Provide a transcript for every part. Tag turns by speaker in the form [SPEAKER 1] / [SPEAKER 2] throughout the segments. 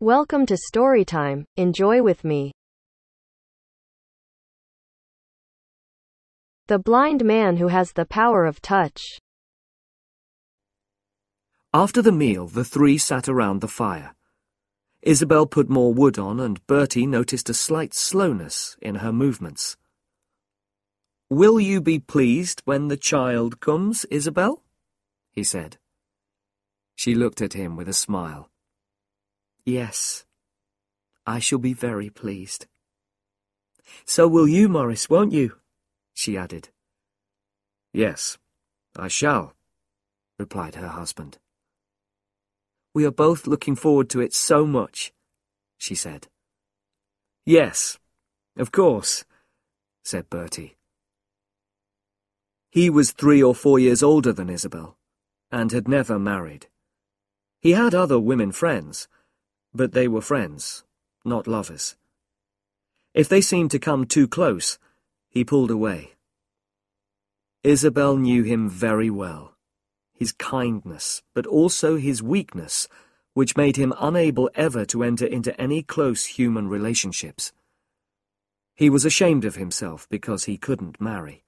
[SPEAKER 1] Welcome to Storytime. Enjoy with me. The blind man who has the power of touch.
[SPEAKER 2] After the meal, the three sat around the fire. Isabel put more wood on, and Bertie noticed a slight slowness in her movements. "Will you be pleased when the child comes, Isabel?" he said. She looked at him with a smile. "Yes, I shall be very pleased." "So will you, Morris, won't you?" she added. "Yes, I shall," replied her husband. "We are both looking forward to it so much," she said. "Yes, of course," said Bertie. He was 3 or 4 years older than Isabel, and had never married. He had other women friends, but they were friends, not lovers. If they seemed to come too close, he pulled away. Isabel knew him very well. His kindness, but also his weakness, which made him unable ever to enter into any close human relationships. He was ashamed of himself because he couldn't marry.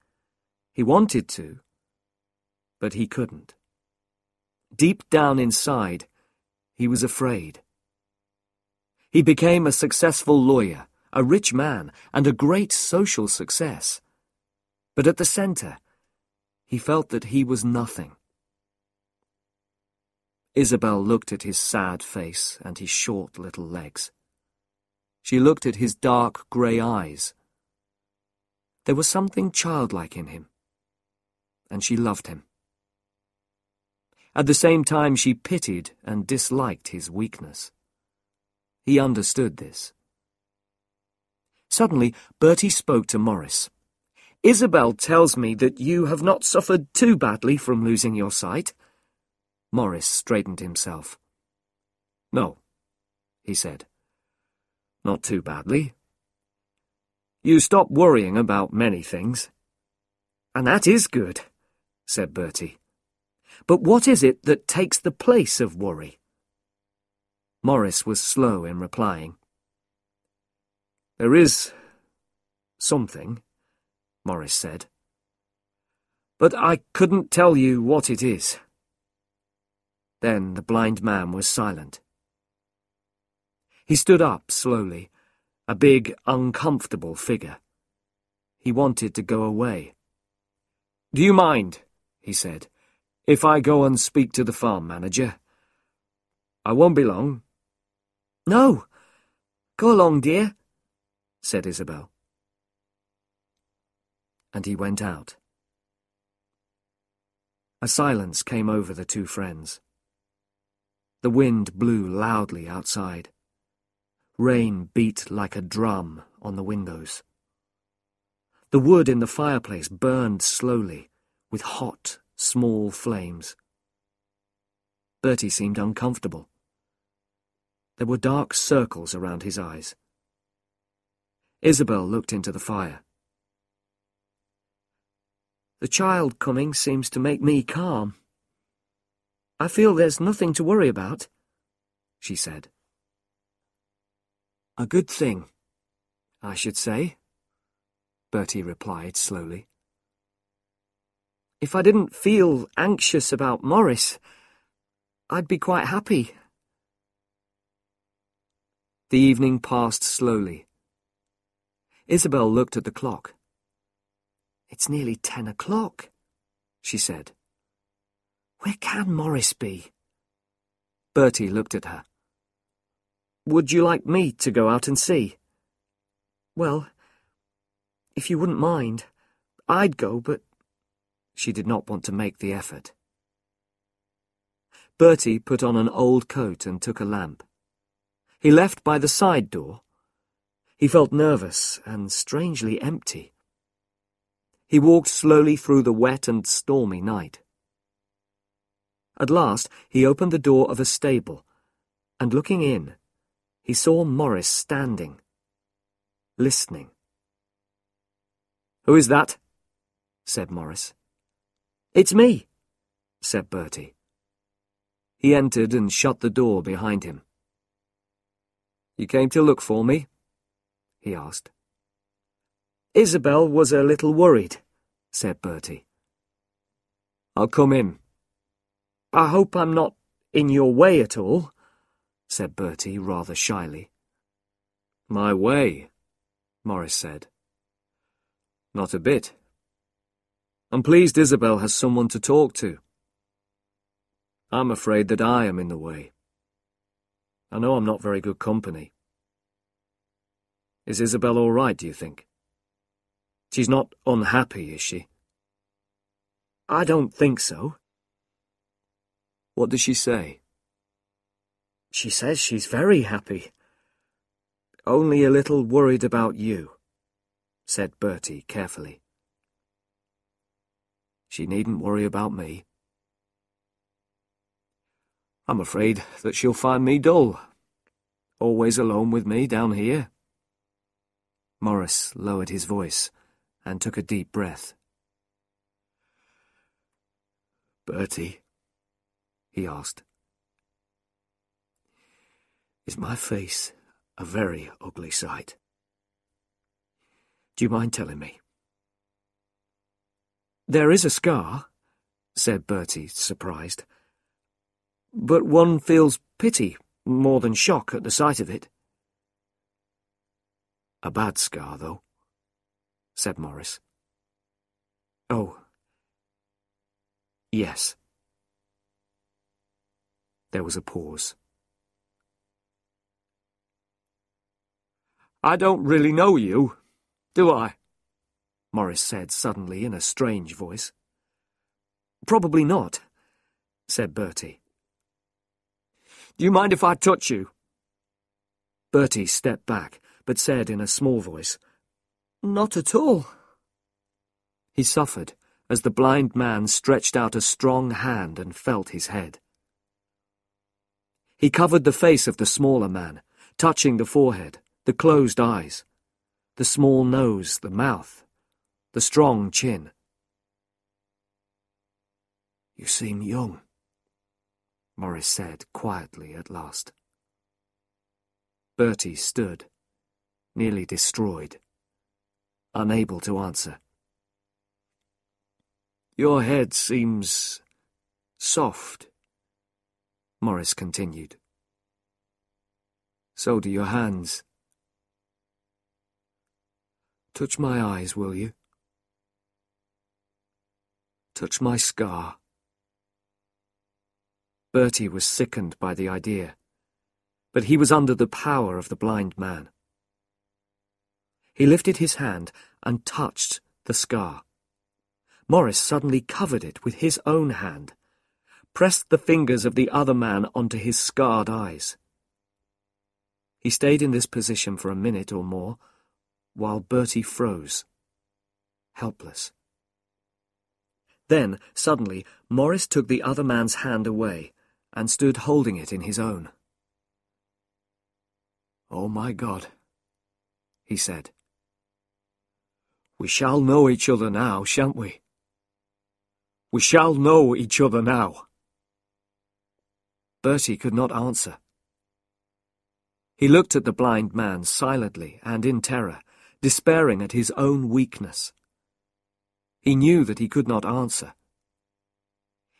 [SPEAKER 2] He wanted to, but he couldn't. Deep down inside, he was afraid. He became a successful lawyer, a rich man, and a great social success. But at the center, he felt that he was nothing. Isabel looked at his sad face and his short little legs. She looked at his dark grey eyes. There was something childlike in him, and she loved him. At the same time, she pitied and disliked his weakness. He understood this. Suddenly, Bertie spoke to Morris. "Isabel tells me that you have not suffered too badly from losing your sight." Morris straightened himself. "No," he said. "Not too badly. You stop worrying about many things." "And that is good," said Bertie. "But what is it that takes the place of worry?" Morris was slow in replying. "There is something," Morris said. "But I couldn't tell you what it is." Then the blind man was silent. He stood up slowly, a big, uncomfortable figure. He wanted to go away. "Do you mind," he said, "if I go and speak to the farm manager? I won't be long." "No, go along, dear," said Isabel. And he went out. A silence came over the two friends. The wind blew loudly outside. Rain beat like a drum on the windows. The wood in the fireplace burned slowly, with hot, small flames. Bertie seemed uncomfortable. There were dark circles around his eyes. Isabel looked into the fire. "The child coming seems to make me calm. I feel there's nothing to worry about," she said. "A good thing, I should say," Bertie replied slowly. "If I didn't feel anxious about Morris, I'd be quite happy." The evening passed slowly. Isabel looked at the clock. "It's nearly 10 o'clock, she said. "Where can Morris be?" Bertie looked at her. "Would you like me to go out and see?" "Well, if you wouldn't mind, I'd go, but—" She did not want to make the effort. Bertie put on an old coat and took a lamp. He left by the side door. He felt nervous and strangely empty. He walked slowly through the wet and stormy night. At last, he opened the door of a stable, and looking in, he saw Morris standing, listening. "Who is that?" said Morris. "It's me," said Bertie. He entered and shut the door behind him. You came to look for me? He asked. Isabel was a little worried, said Bertie. I'll come in. I hope I'm not in your way at all, said Bertie rather shyly. My way, Morris said. Not a bit. I'm pleased Isabel has someone to talk to. I'm afraid that I am in the way. I know I'm not very good company. Is Isabel all right, do you think? She's not unhappy, is she? I don't think so. What does she say? She says she's very happy. Only a little worried about you, said Bertie carefully. She needn't worry about me. I'm afraid that she'll find me dull, always alone with me down here. Morris lowered his voice and took a deep breath. Bertie, he asked, is my face a very ugly sight? Do you mind telling me? There is a scar, said Bertie, surprised. But one feels pity more than shock at the sight of it. A bad scar, though, said Morris. Oh, yes. There was a pause. I don't really know you, do I? Morris said suddenly in a strange voice. Probably not, said Bertie. Do you mind if I touch you? Bertie stepped back, but said in a small voice, Not at all. He suffered as the blind man stretched out a strong hand and felt his head. He covered the face of the smaller man, touching the forehead, the closed eyes, the small nose, the mouth, the strong chin. You seem young, Morris said quietly at last. Bertie stood, nearly destroyed, unable to answer. Your head seems soft, Morris continued. So do your hands. Touch my eyes, will you? Touch my scar. Bertie was sickened by the idea, but he was under the power of the blind man. He lifted his hand and touched the scar. Morris suddenly covered it with his own hand, pressed the fingers of the other man onto his scarred eyes. He stayed in this position for a minute or more, while Bertie froze, helpless. Then, suddenly, Morris took the other man's hand away and stood holding it in his own. Oh, my God, he said. We shall know each other now, shan't we? We shall know each other now. Bertie could not answer. He looked at the blind man silently and in terror, despairing at his own weakness. He knew that he could not answer.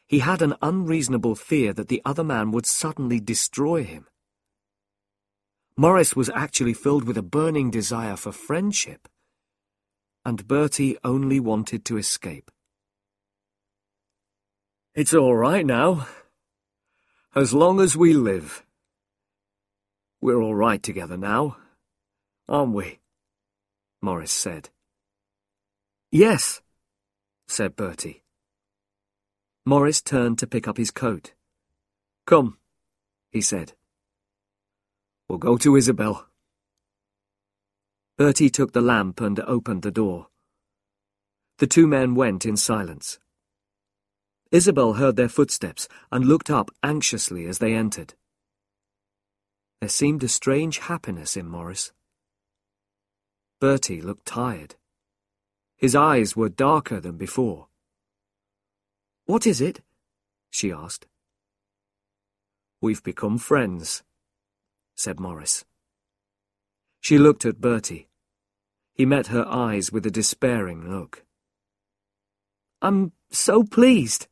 [SPEAKER 2] He had an unreasonable fear that the other man would suddenly destroy him. Morris was actually filled with a burning desire for friendship, and Bertie only wanted to escape. It's all right now, as long as we live. We're all right together now, aren't we? Morris said. Yes, said Bertie. Morris turned to pick up his coat. Come, he said. We'll go to Isabel. Bertie took the lamp and opened the door. The two men went in silence. Isabel heard their footsteps and looked up anxiously as they entered. There seemed a strange happiness in Morris. Bertie looked tired. His eyes were darker than before. What is it? She asked. We've become friends, said Morris. She looked at Bertie. He met her eyes with a despairing look. "I'm so pleased,"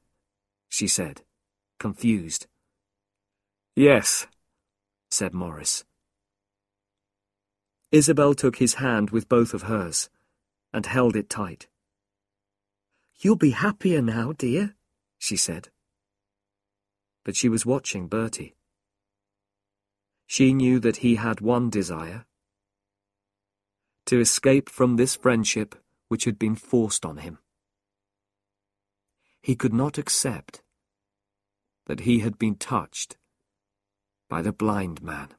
[SPEAKER 2] she said, confused. "Yes," said Morris. Isabel took his hand with both of hers and held it tight. "You'll be happier now, dear," she said. But she was watching Bertie. She knew that he had one desire: to escape from this friendship which had been forced on him. He could not accept that he had been touched by the blind man.